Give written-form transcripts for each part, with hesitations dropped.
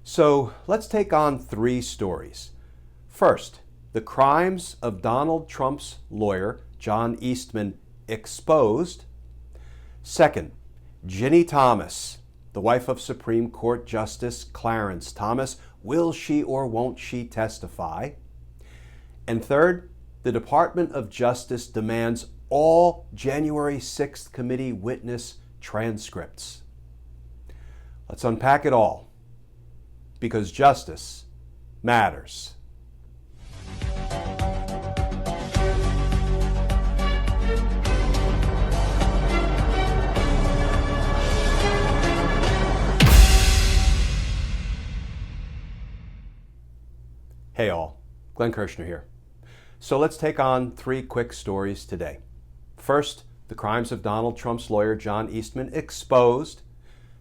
So let's take on three stories. First, the crimes of Donald Trump's lawyer, John Eastman, exposed. Second, Ginni Thomas, the wife of Supreme Court Justice Clarence Thomas, will she or won't she testify? And third, the Department of Justice demands all January 6th committee witness transcripts. Let's unpack it all, because justice matters. Hey all, Glenn Kirshner here. So let's take on three quick stories today. First, the crimes of Donald Trump's lawyer, John Eastman, exposed.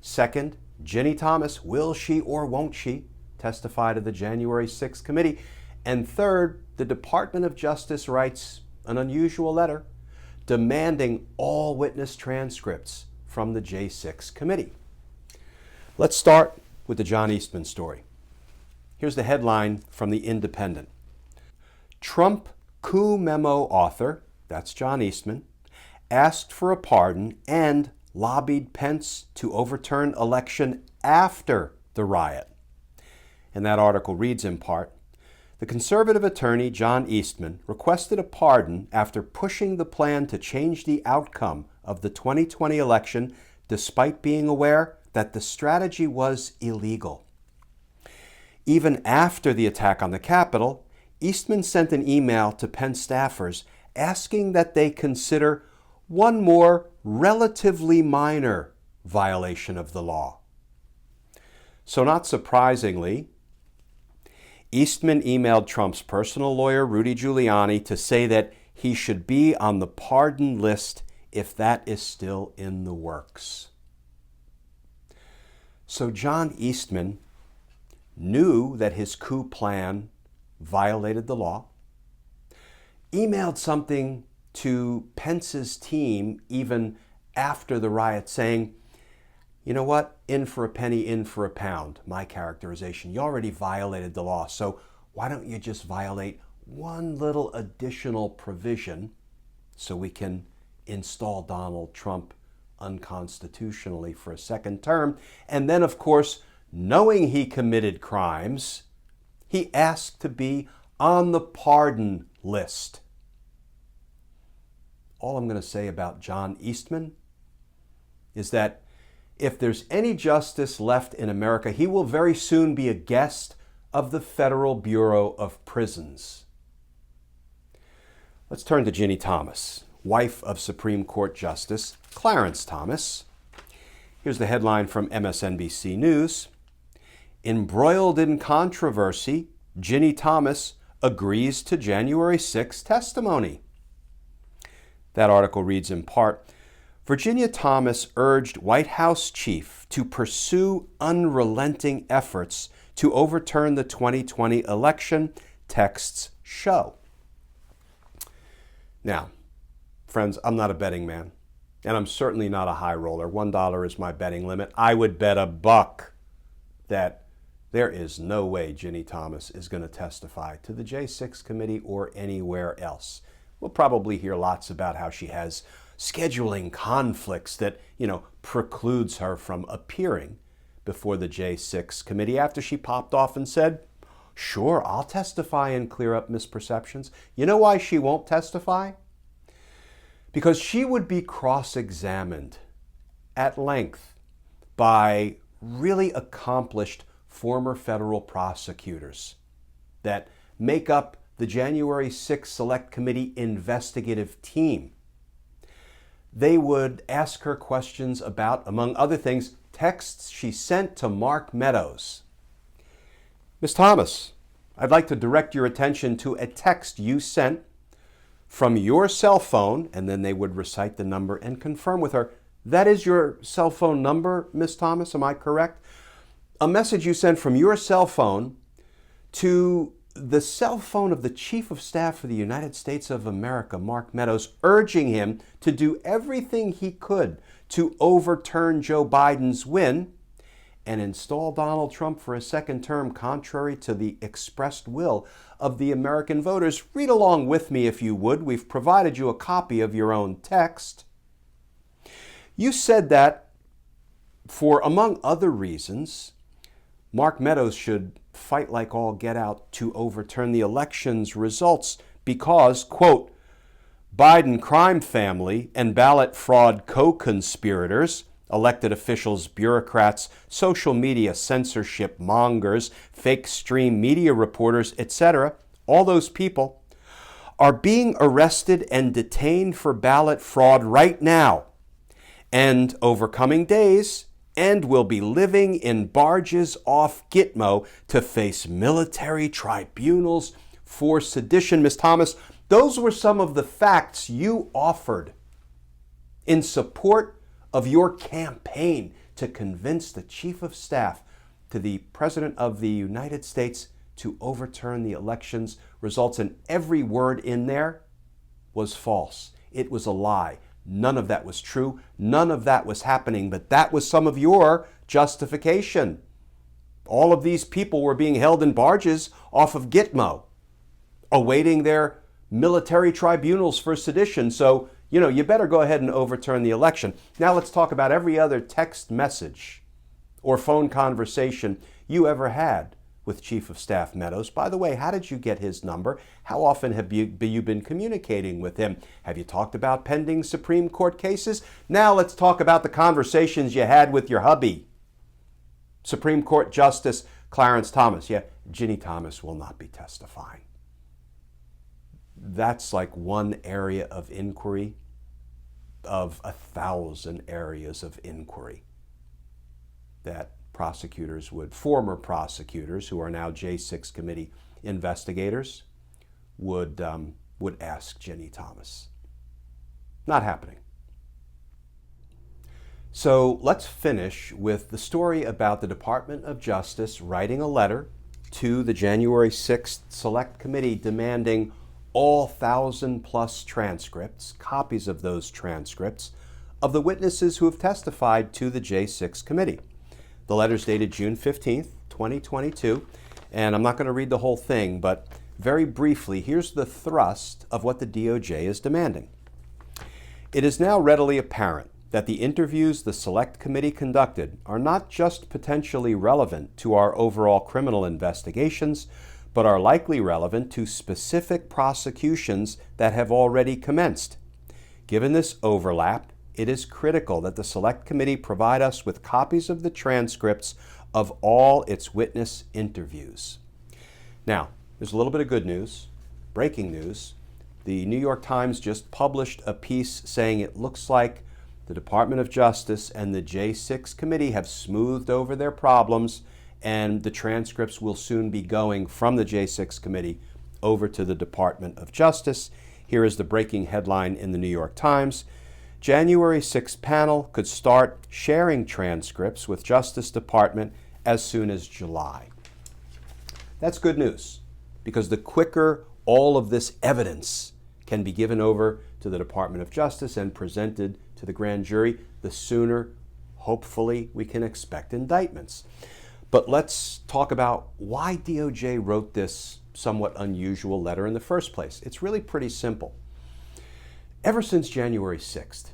Second, Ginni Thomas, will she or won't she testify to the January 6th committee? And third, the Department of Justice writes an unusual letter demanding all witness transcripts from the J6 committee. Let's start with the John Eastman story. Here's the headline from The Independent. Trump coup memo author, that's John Eastman, asked for a pardon and lobbied Pence to overturn election after the riot. And that article reads in part, the conservative attorney John Eastman requested a pardon after pushing the plan to change the outcome of the 2020 election despite being aware that the strategy was illegal. Even after the attack on the Capitol, Eastman sent an email to Pence staffers asking that they consider one more relatively minor violation of the law. So not surprisingly, Eastman emailed Trump's personal lawyer, Rudy Giuliani, to say that he should be on the pardon list if that is still in the works. So John Eastman knew that his coup plan violated the law, emailed something to Pence's team even after the riot saying, you know what, in for a penny, in for a pound, my characterization. You already violated the law, so why don't you just violate one little additional provision so we can install Donald Trump unconstitutionally for a second term? And then, of course, knowing he committed crimes, he asked to be on the pardon list. All I'm going to say about John Eastman is that if there's any justice left in America, he will very soon be a guest of the Federal Bureau of Prisons. Let's turn to Ginni Thomas, wife of Supreme Court Justice Clarence Thomas. Here's the headline from MSNBC News. Embroiled in controversy, Ginni Thomas agrees to January 6 testimony. That article reads in part, Virginia Thomas urged White House chief to pursue unrelenting efforts to overturn the 2020 election, texts show. Now, friends, I'm not a betting man, and I'm certainly not a high roller. $1 is my betting limit. I would bet $1 that there is no way Ginni Thomas is going to testify to the J6 committee or anywhere else. We'll probably hear lots about how she has scheduling conflicts that, precludes her from appearing before the J6 committee after she popped off and said, sure, I'll testify and clear up misperceptions. You know why she won't testify? Because she would be cross-examined at length by really accomplished former federal prosecutors that make up the January 6th Select Committee investigative team. They would ask her questions about, among other things, texts she sent to Mark Meadows. Ms. Thomas, I'd like to direct your attention to a text you sent from your cell phone, and then they would recite the number and confirm with her, that is your cell phone number, Ms. Thomas, am I correct? A message you sent from your cell phone to the cell phone of the Chief of Staff for the United States of America, Mark Meadows, urging him to do everything he could to overturn Joe Biden's win, and install Donald Trump for a second term contrary to the expressed will of the American voters. Read along with me if you would. We've provided you a copy of your own text. You said that for, among other reasons, Mark Meadows should fight like all get out to overturn the election's results because, quote, Biden crime family and ballot fraud co-conspirators, elected officials, bureaucrats, social media censorship mongers, fake stream media reporters, etc., all those people are being arrested and detained for ballot fraud right now and over coming days, and will be living in barges off Gitmo to face military tribunals for sedition. Ms. Thomas, those were some of the facts you offered in support of your campaign to convince the Chief of Staff to the President of the United States to overturn the election's results, and every word in there was false. It was a lie. None of that was true. None of that was happening, but that was some of your justification. All of these people were being held in barges off of Gitmo, awaiting their military tribunals for sedition. So, you better go ahead and overturn the election. Now let's talk about every other text message or phone conversation you ever had with Chief of Staff Meadows. By the way, how did you get his number? How often have you been communicating with him? Have you talked about pending Supreme Court cases? Now let's talk about the conversations you had with your hubby, Supreme Court Justice Clarence Thomas. Yeah, Ginni Thomas will not be testifying. That's like one area of inquiry of 1,000 areas of inquiry that former prosecutors who are now J6 committee investigators would ask Ginni Thomas. Not happening. So let's finish with the story about the Department of Justice writing a letter to the January 6th Select Committee demanding all 1,000+ transcripts, copies of those transcripts, of the witnesses who have testified to the J6 committee. The letter's dated June 15th, 2022, and I'm not going to read the whole thing, but very briefly, here's the thrust of what the DOJ is demanding. It is now readily apparent that the interviews the Select Committee conducted are not just potentially relevant to our overall criminal investigations, but are likely relevant to specific prosecutions that have already commenced. Given this overlap, it is critical that the Select Committee provide us with copies of the transcripts of all its witness interviews. Now, there's a little bit of good news, breaking news. The New York Times just published a piece saying it looks like the Department of Justice and the J6 Committee have smoothed over their problems, and the transcripts will soon be going from the J6 Committee over to the Department of Justice. Here is the breaking headline in the New York Times. January 6th panel could start sharing transcripts with Justice Department as soon as July. That's good news, because the quicker all of this evidence can be given over to the Department of Justice and presented to the grand jury, the sooner, hopefully, we can expect indictments. But let's talk about why DOJ wrote this somewhat unusual letter in the first place. It's really pretty simple. Ever since January 6th,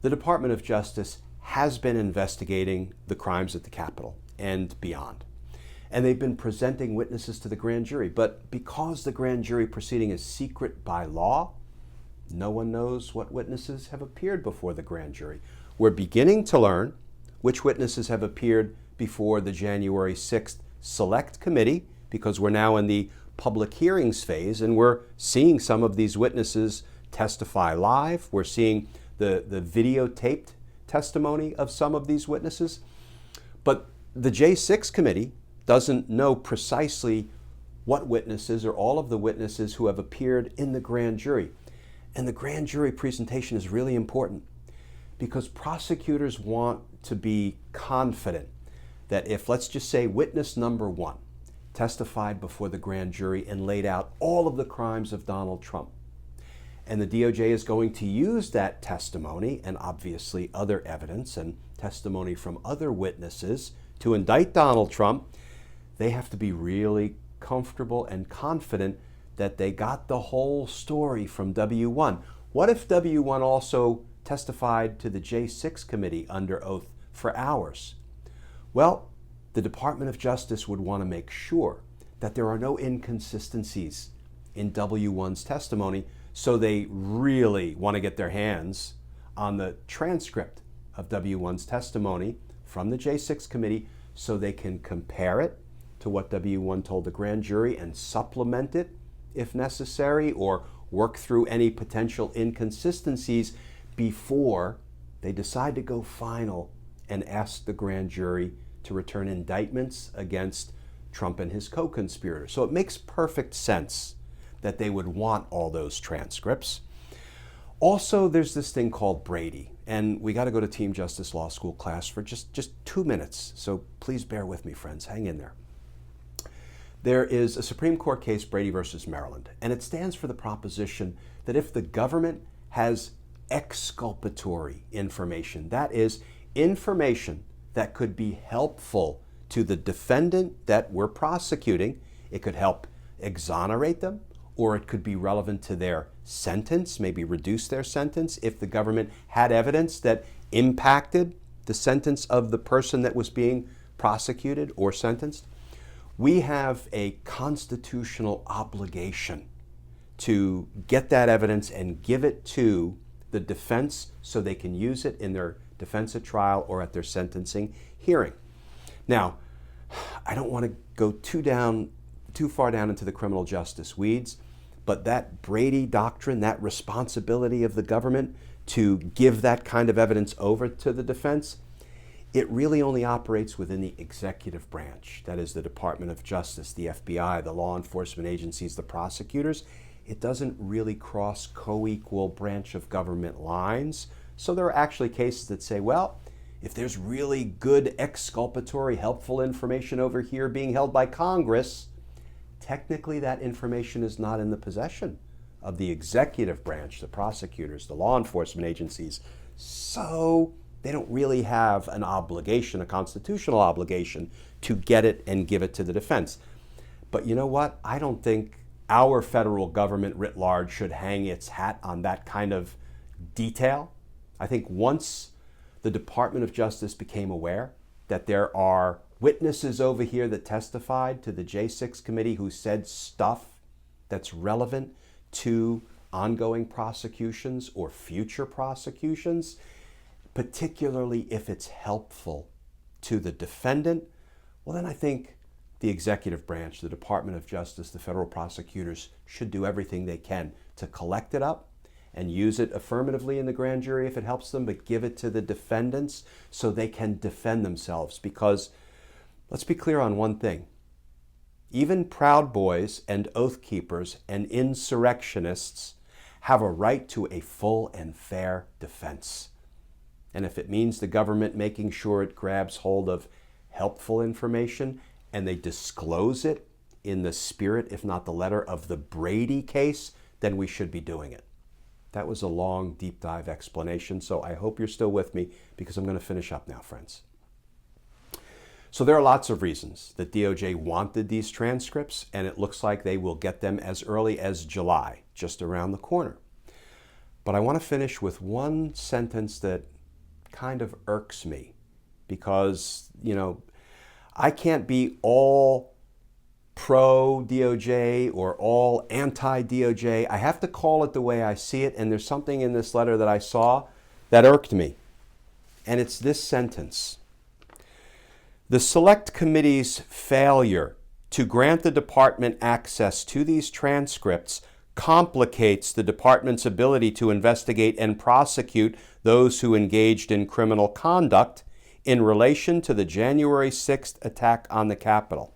the Department of Justice has been investigating the crimes at the Capitol and beyond. And they've been presenting witnesses to the grand jury. But because the grand jury proceeding is secret by law, no one knows what witnesses have appeared before the grand jury. We're beginning to learn which witnesses have appeared before the January 6th Select Committee, because we're now in the public hearings phase, and we're seeing some of these witnesses testify live. We're seeing the videotaped testimony of some of these witnesses. But the J6 Committee doesn't know precisely what witnesses or all of the witnesses who have appeared in the grand jury. And the grand jury presentation is really important because prosecutors want to be confident that if, let's just say, witness number 1 testified before the grand jury and laid out all of the crimes of Donald Trump, and the DOJ is going to use that testimony and obviously other evidence and testimony from other witnesses to indict Donald Trump, they have to be really comfortable and confident that they got the whole story from W1. What if W1 also testified to the J6 committee under oath for hours? Well, the Department of Justice would want to make sure that there are no inconsistencies in W1's testimony, so they really want to get their hands on the transcript of W1's testimony from the J6 committee so they can compare it to what W1 told the grand jury and supplement it if necessary, or work through any potential inconsistencies before they decide to go final and ask the grand jury to return indictments against Trump and his co-conspirators. So it makes perfect sense that they would want all those transcripts. Also, there's this thing called Brady, and we got to go to Team Justice Law School class for just 2 minutes, so please bear with me, friends. Hang in there. There is a Supreme Court case, Brady versus Maryland, and it stands for the proposition that if the government has exculpatory information, that is, information that could be helpful to the defendant that we're prosecuting, it could help exonerate them, or it could be relevant to their sentence, maybe reduce their sentence if the government had evidence that impacted the sentence of the person that was being prosecuted or sentenced. We have a constitutional obligation to get that evidence and give it to the defense so they can use it in their defense at trial or at their sentencing hearing. Now, I don't want to go too far down into the criminal justice weeds, but that Brady doctrine, that responsibility of the government to give that kind of evidence over to the defense, it really only operates within the executive branch. That is the Department of Justice, the FBI, the law enforcement agencies, the prosecutors. It doesn't really cross co-equal branch of government lines. So there are actually cases that say, well, if there's really good exculpatory, helpful information over here being held by Congress, technically that information is not in the possession of the executive branch, the prosecutors, the law enforcement agencies. So they don't really have an obligation, a constitutional obligation, to get it and give it to the defense. But you know what? I don't think our federal government writ large should hang its hat on that kind of detail. I think once the Department of Justice became aware that there are witnesses over here that testified to the J6 committee who said stuff that's relevant to ongoing prosecutions or future prosecutions, particularly if it's helpful to the defendant, well, then I think the executive branch, the Department of Justice, the federal prosecutors should do everything they can to collect it up and use it affirmatively in the grand jury if it helps them, but give it to the defendants so they can defend themselves. Because let's be clear on one thing. Even Proud Boys and Oath Keepers and insurrectionists have a right to a full and fair defense. And if it means the government making sure it grabs hold of helpful information and they disclose it in the spirit, if not the letter, of the Brady case, then we should be doing it. That was a long, deep dive explanation, so I hope you're still with me because I'm going to finish up now, friends. So there are lots of reasons that DOJ wanted these transcripts, and it looks like they will get them as early as July, just around the corner. But I want to finish with one sentence that kind of irks me because, I can't be all pro-DOJ or all anti-DOJ. I have to call it the way I see it, and there's something in this letter that I saw that irked me. And it's this sentence. The Select Committee's failure to grant the department access to these transcripts complicates the department's ability to investigate and prosecute those who engaged in criminal conduct in relation to the January 6th attack on the Capitol.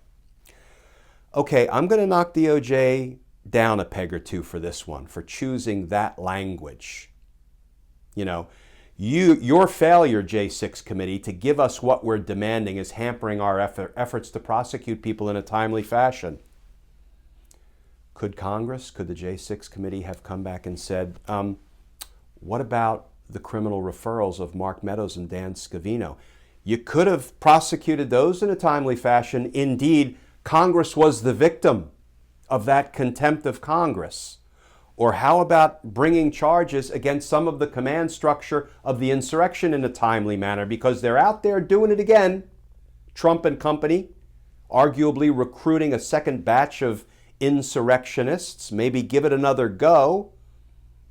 Okay, I'm going to knock DOJ down a peg or two for this one, for choosing that language. Your failure, J6 committee, to give us what we're demanding is hampering our efforts to prosecute people in a timely fashion. Could Congress, could the J6 committee have come back and said, what about the criminal referrals of Mark Meadows and Dan Scavino? You could have prosecuted those in a timely fashion. Indeed, Congress was the victim of that contempt of Congress. Or how about bringing charges against some of the command structure of the insurrection in a timely manner, because they're out there doing it again. Trump and company, arguably recruiting a second batch of insurrectionists, maybe give it another go.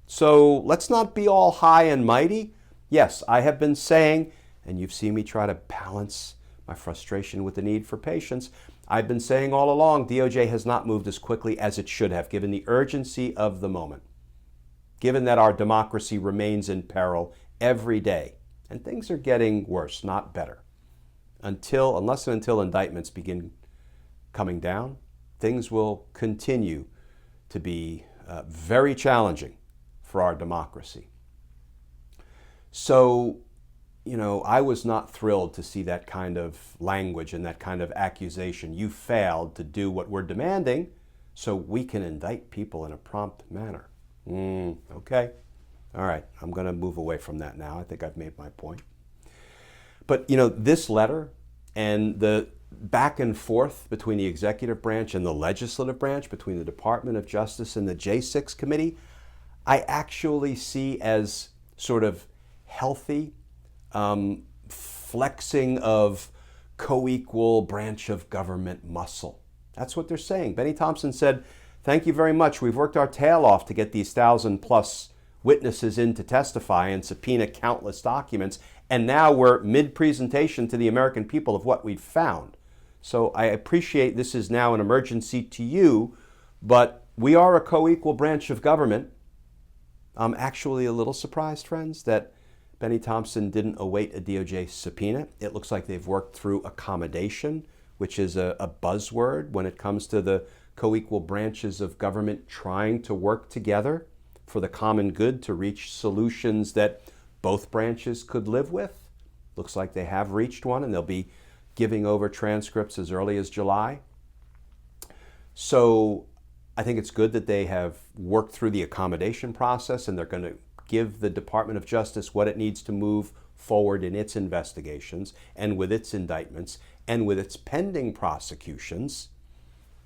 So let's not be all high and mighty. Yes, I have been saying, and you've seen me try to balance my frustration with the need for patience, I've been saying all along, DOJ has not moved as quickly as it should have, given the urgency of the moment, given that our democracy remains in peril every day. And things are getting worse, not better. Unless and until indictments begin coming down, things will continue to be very challenging for our democracy. So, I was not thrilled to see that kind of language and that kind of accusation. You failed to do what we're demanding, so we can indict people in a prompt manner. Okay. All right. I'm going to move away from that now. I think I've made my point. But, this letter and the back and forth between the executive branch and the legislative branch, between the Department of Justice and the J6 committee, I actually see as sort of healthy flexing of co-equal branch of government muscle. That's what they're saying. Benny Thompson said, "Thank you very much. We've worked our tail off to get these 1,000+ witnesses in to testify and subpoena countless documents, and now we're mid-presentation to the American people of what we've found. So I appreciate this is now an emergency to you, but we are a co-equal branch of government." I'm actually a little surprised, friends, that Benny Thompson didn't await a DOJ subpoena. It looks like they've worked through accommodation, which is a buzzword when it comes to the co-equal branches of government trying to work together for the common good to reach solutions that both branches could live with. Looks like they have reached one, and they'll be giving over transcripts as early as July. So I think it's good that they have worked through the accommodation process, and they're going to give the Department of Justice what it needs to move forward in its investigations and with its indictments and with its pending prosecutions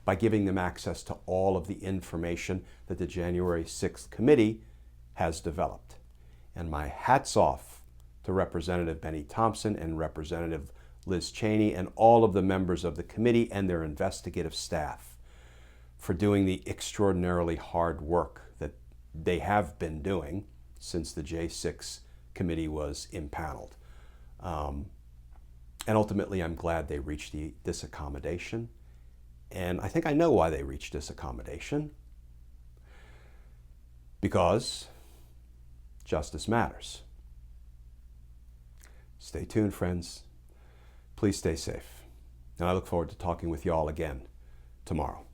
by giving them access to all of the information that the January 6th committee has developed. And my hat's off to Representative Benny Thompson and Representative Liz Cheney and all of the members of the committee and their investigative staff for doing the extraordinarily hard work that they have been doing since the J6 committee was impaneled. And ultimately, I'm glad they reached this accommodation. And I think I know why they reached this accommodation. Because justice matters. Stay tuned, friends. Please stay safe. And I look forward to talking with you all again tomorrow.